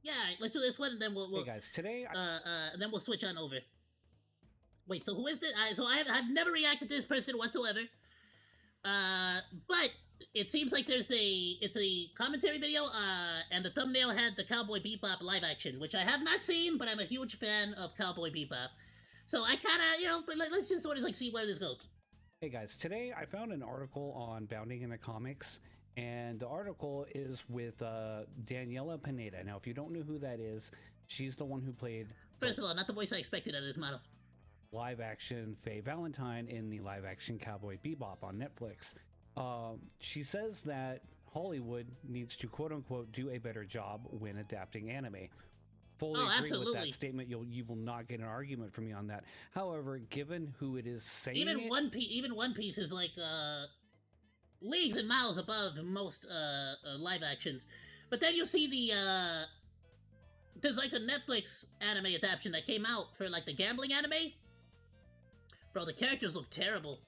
Yeah, all right, let's do this one, and then Hey guys, today and then we'll switch on over. Wait, so who is this? So I've never reacted to this person whatsoever. But it seems like it's a commentary video. And the thumbnail had the Cowboy Bebop live action, which I have not seen, but I'm a huge fan of Cowboy Bebop. So I kind of, but let's just sort of like see where this goes. hey guys, today I found an article on Bounding in the Comics, and the article is with Daniela Pineda. Now, if you don't know who that is, she's the one who played First of all, not the voice I expected out of this model. live action Faye Valentine in the live action Cowboy Bebop on Netflix. She says that Hollywood needs to quote unquote do a better job when adapting anime. Fully agree absolutely. with that statement. You will not get an argument from me on that. However, given who it is saying even it, One Piece is like leagues and miles above most live actions. But then you see there's like a Netflix anime adaptation that came out for like the gambling anime. Bro, the characters look terrible.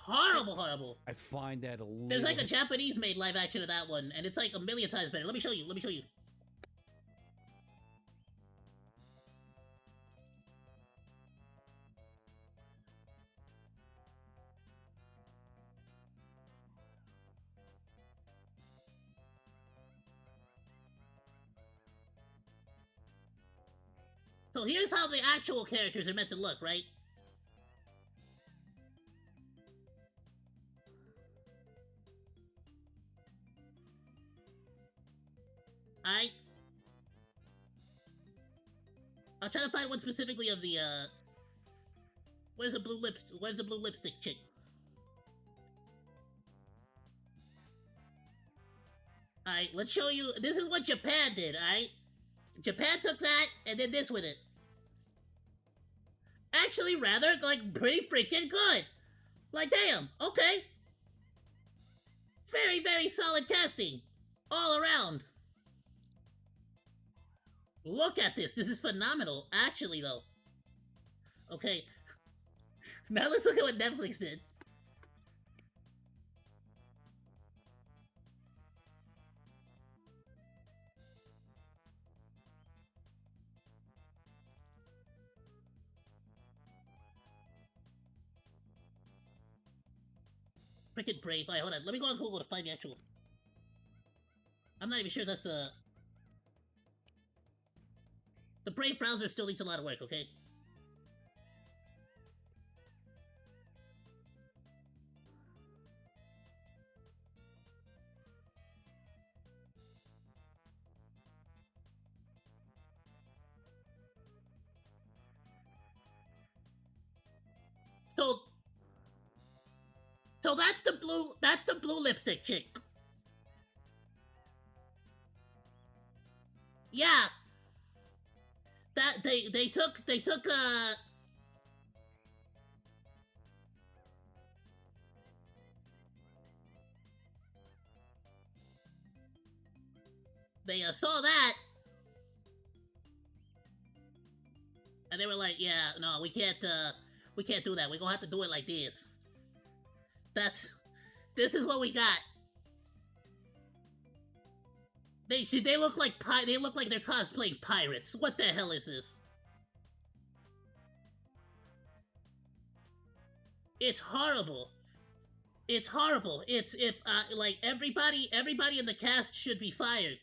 Horrible. I find that a little... There's like a Japanese made live action of that one, and it's like a million times better. Let me show you. So here's how the actual characters are meant to look, right? Alright. I'll try to find one specifically of the where's the blue lipstick chick? Alright, let's show you. This is what Japan did, alright? Japan took that and did this with it. Actually, rather, like, pretty freaking good. Like, damn, okay. Very solid casting. All around. Look at this. This is phenomenal. Actually, though. Okay. Now let's look at what Netflix did. Freaking Brave. Alright, hold on. Let me go on Google to find the actual... I'm not even sure that's the... The Brave browser still needs a lot of work, okay? So... So that's the blue lipstick chick. Yeah. That they took they saw that and they were like, yeah, no, we can't do that. We're gonna have to do it like this. This is what we got. They look like they're cosplaying pirates. What the hell is this? It's horrible. It's horrible. It's like everybody in the cast should be fired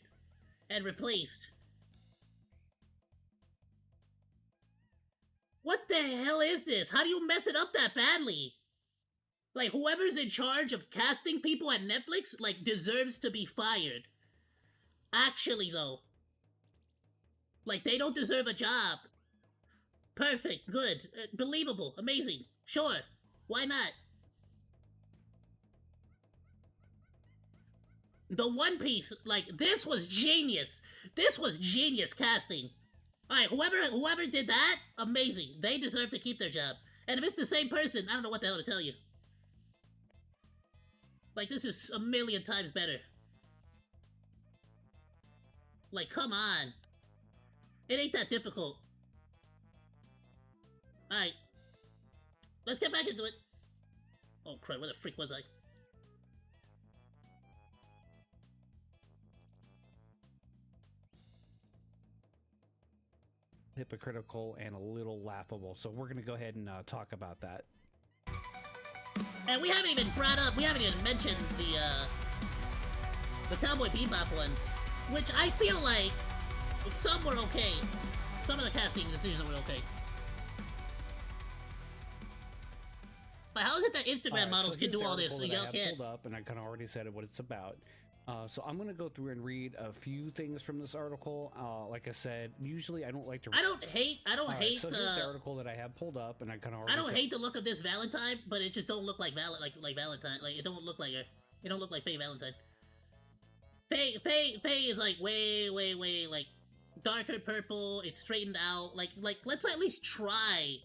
and replaced. What the hell is this? How do you mess it up that badly? Like, whoever's in charge of casting people at Netflix, like, deserves to be fired. Actually, though. Like, they don't deserve a job. Perfect, good, believable, amazing, sure. Why not? The One Piece, like, this was genius. This was genius casting. Alright, whoever did that, amazing. They deserve to keep their job. And if it's the same person, I don't know what the hell to tell you. Like, this is a million times better. Like, come on. It ain't that difficult. Alright. Let's get back into it. Oh, crap, where the freak was I? hypocritical and a little laughable. So we're gonna go ahead and talk about that. And we haven't even mentioned the Cowboy Bebop ones, which I feel like some were okay. Some of the casting decisions were okay. But how is it that Instagram models can do all this and y'all can't? Pulled up, and I kind of already said what it's about. So I'm gonna go through and read a few things from this article. Like I said, usually I don't like to. I don't hate. So here's the article that I have pulled up, and I kind of. I don't hate the look of this Valentine, but it just don't look like Valentine. Like it don't look like Faye Valentine. Faye is like way like darker purple. It's straightened out. Like let's at least try.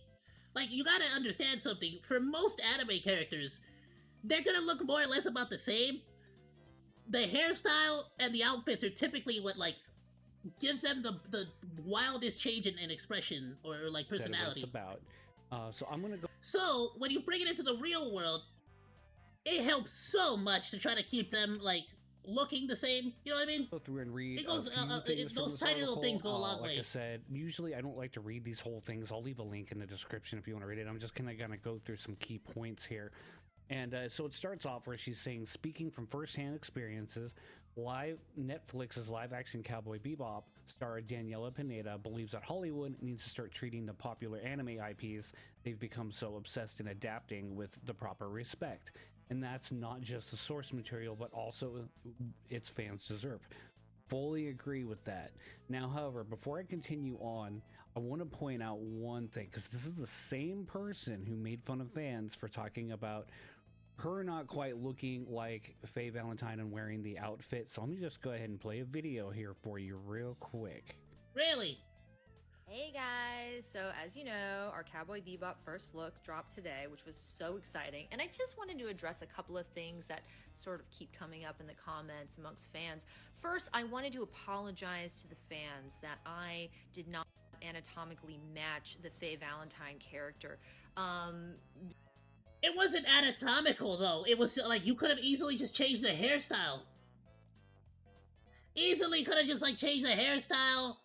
Like you gotta understand something. For most anime characters, they're gonna look more or less about the same. The hairstyle and the outfits are typically what like gives them the wildest change in expression or like personality. That's what it's about. So I'm gonna go. So when you bring it into the real world, it helps so much to try to keep them like looking the same. You know what I mean? Go through and read. It goes. Those tiny little things go a long way. Like I said, usually I don't like to read these whole things. I'll leave a link in the description if you want to read it. I'm just gonna go through some key points here. And so it starts off where she's saying, speaking from firsthand experiences, Netflix's live-action Cowboy Bebop star Daniela Pineda believes that Hollywood needs to start treating the popular anime IPs they've become so obsessed in adapting with the proper respect. And that's not just the source material, but also its fans deserve. Fully agree with that. Now, however, before I continue on, I want to point out one thing, because this is the same person who made fun of fans for talking about her not quite looking like Faye Valentine and wearing the outfit. So let me just go ahead and play a video here for you real quick. Really? Hey guys, so as you know, our Cowboy Bebop first look dropped today, which was so exciting. And I just wanted to address a couple of things that sort of keep coming up in the comments amongst fans. First, I wanted to apologize to the fans that I did not anatomically match the Faye Valentine character. It wasn't anatomical though. It was like you could have easily just changed the hairstyle. Easily could have just like changed the hairstyle,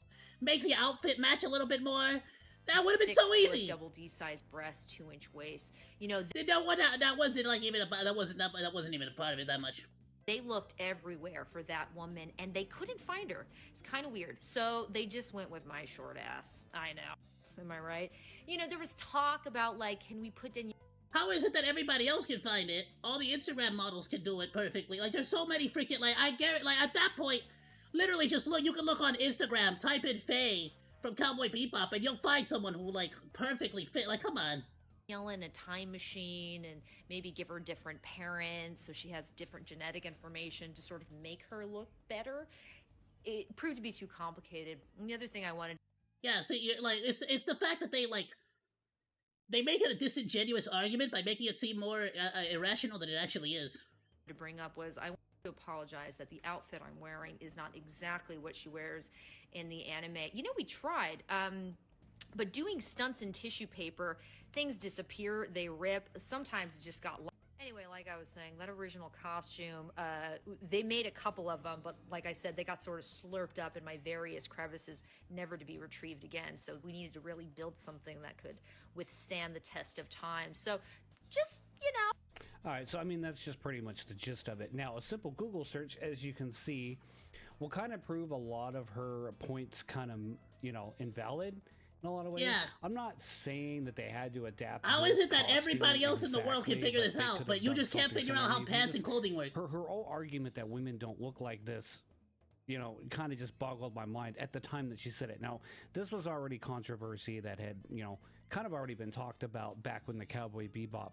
make the outfit match a little bit more. That would have been so easy. Double D size breast, 2-inch waist. You know, that wasn't like even that wasn't even a part of it that much. They looked everywhere for that woman and they couldn't find her. It's kind of weird. So they just went with my short ass. I know. Am I right? You know, there was talk about like, can we put in. How is it that everybody else can find it? All the Instagram models can do it perfectly. Like, there's so many freaking, like, I get it. Like, at that point, literally just look, you can look on Instagram, type in Faye from Cowboy Bebop, and you'll find someone who, like, perfectly fit. Like, come on. In a time machine and maybe give her different parents so she has different genetic information to sort of make her look better. It proved to be too complicated. And the other thing I wanted. Yeah, so you're like, it's the fact that they, like, they make it a disingenuous argument by making it seem more irrational than it actually is. To bring up was I want to apologize that the outfit I'm wearing is not exactly what she wears in the anime. You know, we tried, but doing stunts in tissue paper, things disappear, they rip. Sometimes it just got lost. Anyway, like I was saying, that original costume, they made a couple of them, but like I said, they got sort of slurped up in my various crevices, never to be retrieved again. So we needed to really build something that could withstand the test of time. So just, you know. All right, so I mean, that's just pretty much the gist of it. Now, a simple Google search, as you can see, will kind of prove a lot of her points kind of, you know, invalid. In a lot of ways. Yeah. I'm not saying that they had to adapt. How is it that everybody else in the world can figure this out, but you just can't figure out how pants and clothing work? Her whole argument that women don't look like this, you know, kind of just boggled my mind at the time that she said it. Now, this was already controversy that had, you know, kind of already been talked about back when the Cowboy Bebop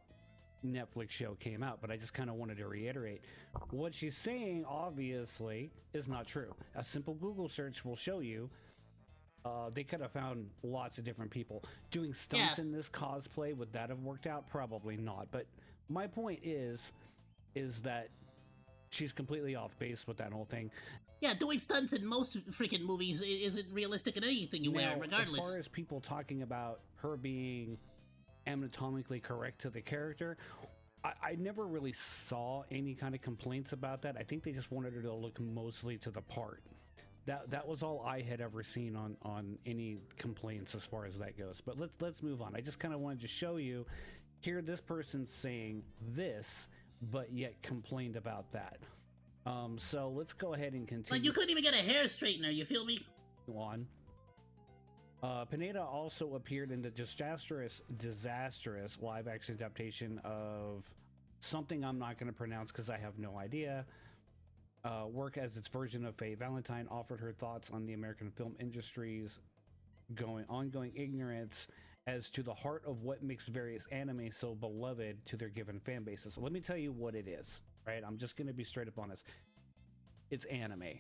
Netflix show came out, but I just kind of wanted to reiterate what she's saying. Obviously, is not true. A simple Google search will show you. They could have found lots of different people doing stunts in this cosplay. Would that have worked out? Probably not. But my point is that she's completely off base with that whole thing. Yeah, doing stunts in most freaking movies isn't realistic in anything you wear, regardless. As far as people talking about her being anatomically correct to the character, I never really saw any kind of complaints about that. I think they just wanted her to look mostly to the part. that was all I had ever seen on any complaints as far as that goes. But let's move on. I just kind of wanted to show you here this person's saying this, but yet complained about that. So let's go ahead and continue. Like, you couldn't even get a hair straightener, you feel me? On. Pineda also appeared in the disastrous live-action adaptation of something I'm not going to pronounce because I have no idea. Work as its version of Faye Valentine, offered her thoughts on the American film industry's ongoing ignorance as to the heart of what makes various anime so beloved to their given fan bases. So let me tell you what it is, right? I'm just going to be straight up honest. It's anime.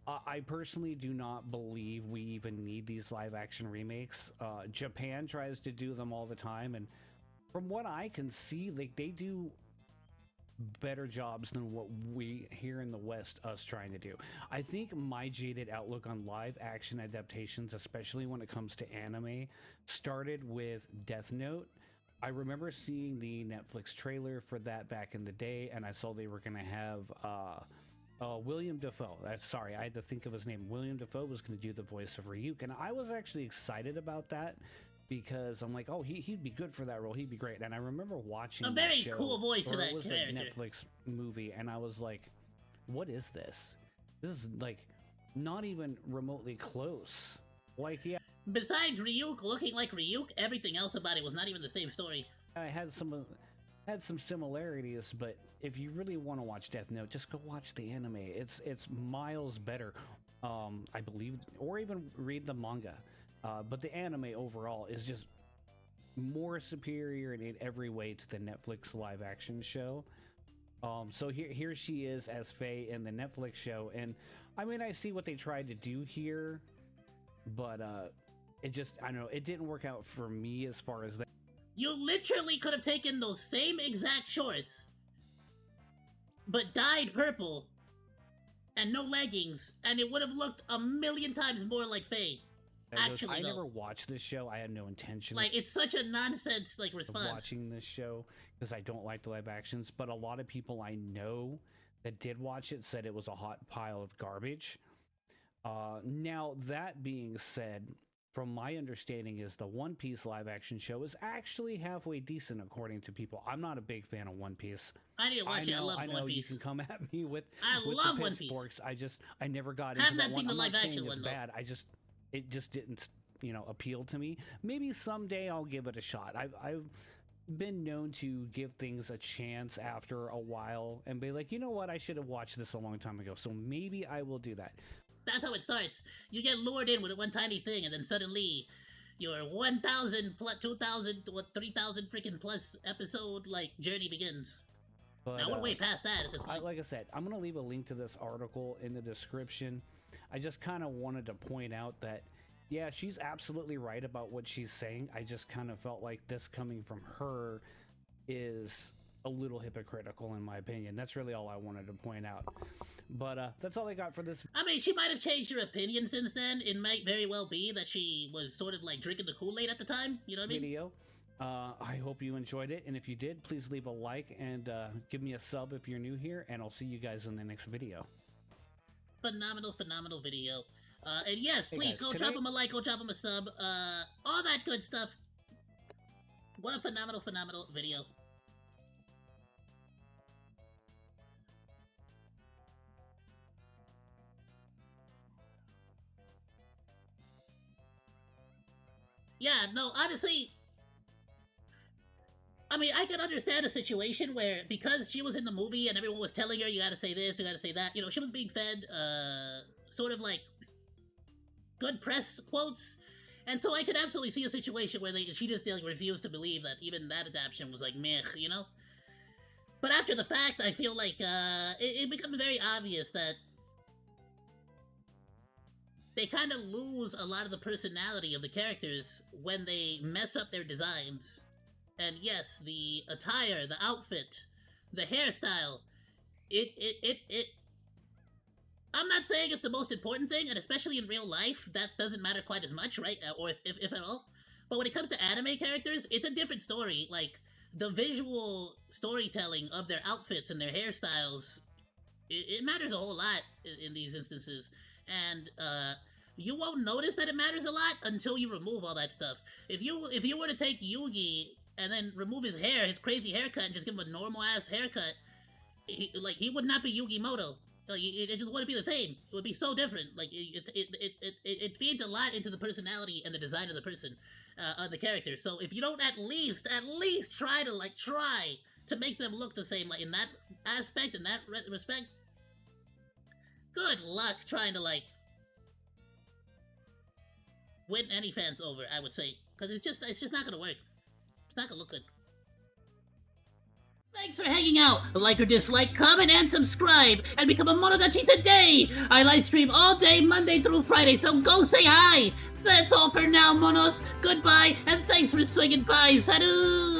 I personally do not believe we even need these live action remakes. Japan tries to do them all the time, and from what I can see, like, they do better jobs than what we here in the West us trying to do. I think my jaded outlook on live action adaptations, especially when it comes to anime, started with Death Note. I remember seeing the Netflix trailer for that back in the day, and I saw they were going to have William Dafoe. Sorry, I had to think of his name. William Dafoe was going to do the voice of Ryuk, and I was actually excited about that because I'm like, oh, he'd be good for that role. He'd be great. And I remember watching A very that show, cool voice for that it was character. a Netflix movie, and I was like, what is this? This is like not even remotely close. Like, yeah, Besides Ryuk looking like Ryuk, everything else about it was not even the same story. I had some similarities, but if you really want to watch Death Note, just go watch the anime. It's miles better, I believe, or even read the manga. But the anime overall is just more superior in every way to the Netflix live action show. So here she is as Faye in the Netflix show, and I mean, I see what they tried to do here, but it just, I don't know, it didn't work out for me as far as that. You literally could have taken those same exact shorts, but dyed purple, and no leggings, and it would have looked a million times more like Faye. Actually, I though, never watched this show. I had no intention. like, it's such a nonsense like of response. watching this show because I don't like the live actions, but a lot of people I know that did watch it said it was a hot pile of garbage. Now, that being said, from my understanding is the One Piece live action show is actually halfway decent according to people. I'm not a big fan of One Piece. I need to watch it. I love I know One you Piece. can come at me with I with love the One Piece. pitchforks. I never got I have into not that seen one. the I'm not live saying action it's one, though. bad. It just didn't, appeal to me. Maybe someday I'll give it a shot. I've been known to give things a chance after a while and be like, you know what, I should have watched this a long time ago. So maybe I will do that. That's how it starts. You get lured in with one tiny thing, and then suddenly your 1,000 plus 2,000, 3,000 freaking plus episode like journey begins. But Now we're way past that at this point. like I said, I'm gonna leave a link to this article in the description. I just kind of wanted to point out that, yeah, she's absolutely right about what she's saying. I just kind of felt like this coming from her is a little hypocritical in my opinion. That's really all I wanted to point out. But that's all I got for this I mean, she might have changed her opinion since then. It might very well be that she was sort of like drinking the Kool-Aid at the time. You know what I mean? video. I hope you enjoyed it, and if you did, please leave a like and give me a sub if you're new here, and I'll see you guys in the next video. Phenomenal video. And yes, Hey please guys, go today- drop him a like, go drop him a sub, all that good stuff. What a phenomenal video. Yeah, no, honestly, I mean, I can understand a situation where, because she was in the movie and everyone was telling her, you gotta say this, you gotta say that, she was being fed, sort of like, good press quotes, and so I could absolutely see a situation where she just, like, refused to believe that even that adaptation was, like, meh, But after the fact, I feel like, it becomes very obvious that they kind of lose a lot of the personality of the characters when they mess up their designs. And yes, the attire, the outfit, the hairstyle, I'm not saying it's the most important thing, and especially in real life, that doesn't matter quite as much, right? Or if at all. But when it comes to anime characters, it's a different story. Like, the visual storytelling of their outfits and their hairstyles, it matters a whole lot in these instances. and you won't notice that it matters a lot until you remove all that stuff. If you were to take Yugi and then remove his hair, his crazy haircut, and just give him a normal ass haircut, he would not be Yugi Moto. Like, it just wouldn't be the same. It would be so different. Like, it feeds a lot into the personality and the design of the person, the character. So if you don't at least try to make them look the same, like in that aspect, in that respect, good luck trying to like win any fans over. I would say, because it's just not gonna work. It's not gonna look good. Thanks for hanging out. Like or dislike, comment, and subscribe, and become a Monodachi today! I live stream all day, Monday through Friday, so go say hi! That's all for now, Monos. Goodbye, and thanks for swinging by. Salut!